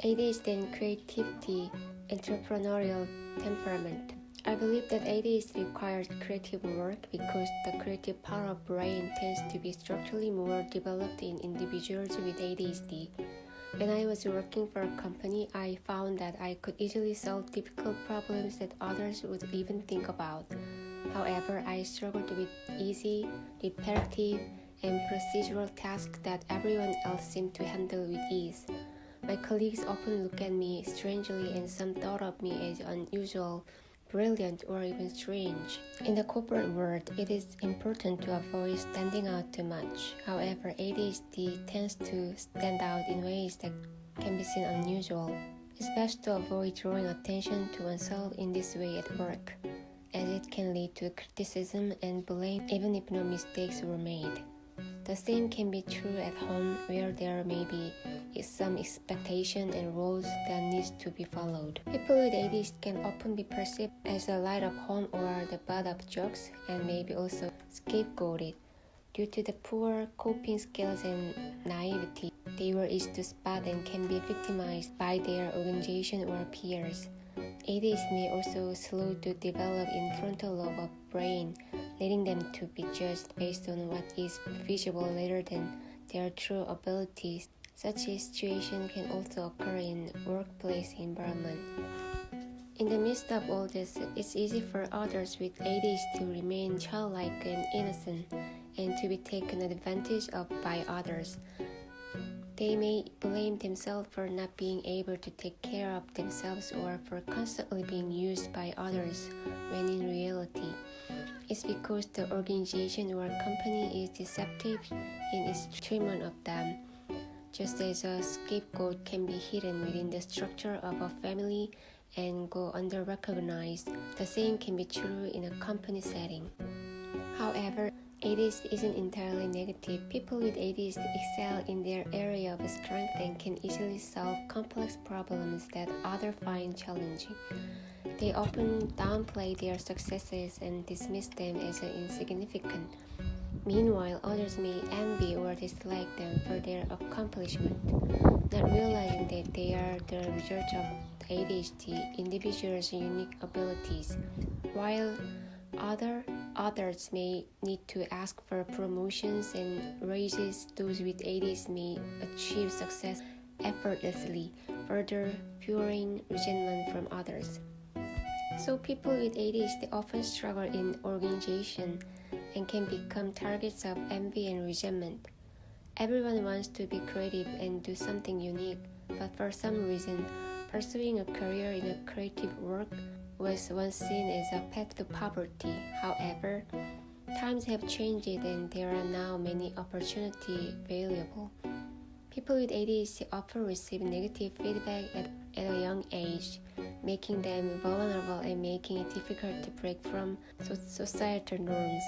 ADHD and creativity, entrepreneurial temperament. I believe that ADHD requires creative work because the creative power of brain tends to be structurally more developed in individuals with ADHD. When I was working for a company, I found that I could easily solve difficult problems that others would even think about. However, I struggled with easy, repetitive, and procedural tasks that everyone else seemed to handle with ease. My colleagues often looked at me strangely, and some thought of me as unusual, brilliant, or even strange. In the corporate world, it is important to avoid standing out too much. However, ADHD tends to stand out in ways that can be seen unusual. It's best to avoid drawing attention to oneself in this way at work, as it can lead to criticism and blame even if no mistakes were made. The same can be true at home, where there may be some expectation and rules that needs to be followed. People with ADHD can often be perceived as the light of home or the butt of jokes, and maybe also scapegoated. Due to the poor coping skills and naivety, they were easy to spot and can be victimized by their organization or peers. ADHD may also slow to develop in frontal lobe of brain, leading them to be judged based on what is visible rather than their true abilities. Such a situation can also occur in workplace environment. In the midst of all this, it's easy for others with ADHD to remain childlike and innocent and to be taken advantage of by others. They may blame themselves for not being able to take care of themselves or for constantly being used by others, when in reality, it's because the organization or company is deceptive in its treatment of them. Just as a scapegoat can be hidden within the structure of a family and go under-recognized, the same can be true in a company setting. However, ADHD isn't entirely negative. People with ADHD excel in their area of strength and can easily solve complex problems that others find challenging. They often downplay their successes and dismiss them as insignificant. Meanwhile, others may envy or dislike them for their accomplishment, not realizing that they are the result of the ADHD individual's unique abilities. While others may need to ask for promotions and raises, those with ADHD may achieve success effortlessly, further fueling resentment from others. So people with ADHD often struggle in organization and can become targets of envy and resentment. Everyone wants to be creative and do something unique, but for some reason, pursuing a career in a creative work was once seen as a path to poverty. However, times have changed and there are now many opportunities available. People with ADHD often receive negative feedback at a young age, making them vulnerable and making it difficult to break from societal norms.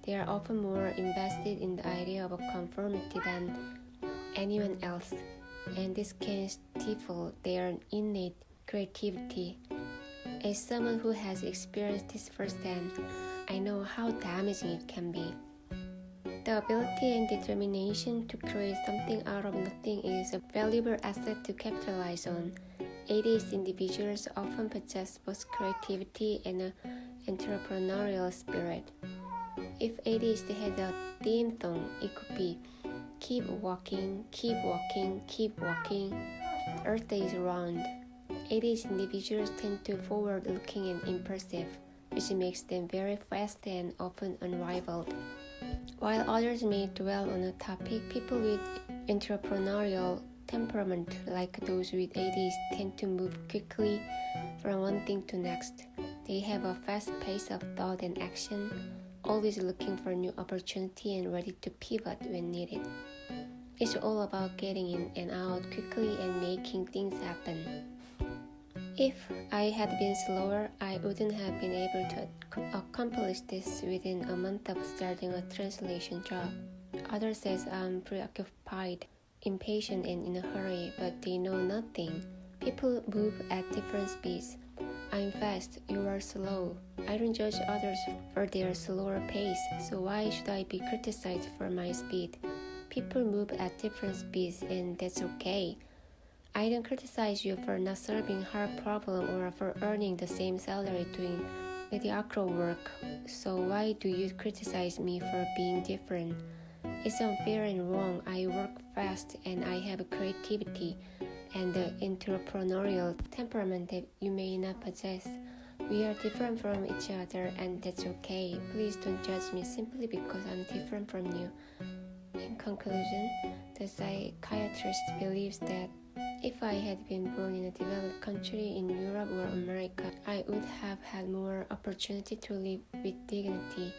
They are often more invested in the idea of conformity than anyone else, and this can stifle their innate creativity. As someone who has experienced this firsthand, I know how damaging it can be. The ability and determination to create something out of nothing is a valuable asset to capitalize on. ADHD individuals often possess both creativity and an entrepreneurial spirit. If ADHD had a theme song, it could be "Keep walking, keep walking, keep walking. The earth is round." ADHD individuals tend to forward-looking and impulsive, which makes them very fast and often unrivaled. While others may dwell on a topic, people with entrepreneurial temperament, like those with ADHD, tend to move quickly from one thing to next. They have a fast pace of thought and action, always looking for new opportunity and ready to pivot when needed. It's all about getting in and out quickly and making things happen. If I had been slower, I wouldn't have been able to accomplish this within a month of starting a translation job. Others say I'm preoccupied, impatient, and in a hurry, but they know nothing. People move at different speeds. I'm fast, you are slow. I don't judge others for their slower pace, so why should I be criticized for my speed? People move at different speeds, and that's okay. I don't criticize you for not solving hard problem or for earning the same salary doing mediocre work. So why do you criticize me for being different? It's unfair and wrong. I work fast and I have creativity and the entrepreneurial temperament that you may not possess. We are different from each other and that's okay. Please don't judge me simply because I'm different from you. In conclusion, the psychiatrist believes that if I had been born in a developed country in Europe or America, I would have had more opportunity to live with dignity.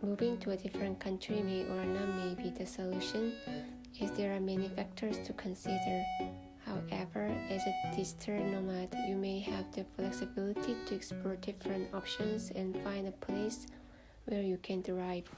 Moving to a different country may or not be the solution, as there are many factors to consider. However, as a digital nomad, you may have the flexibility to explore different options and find a place where you can thrive.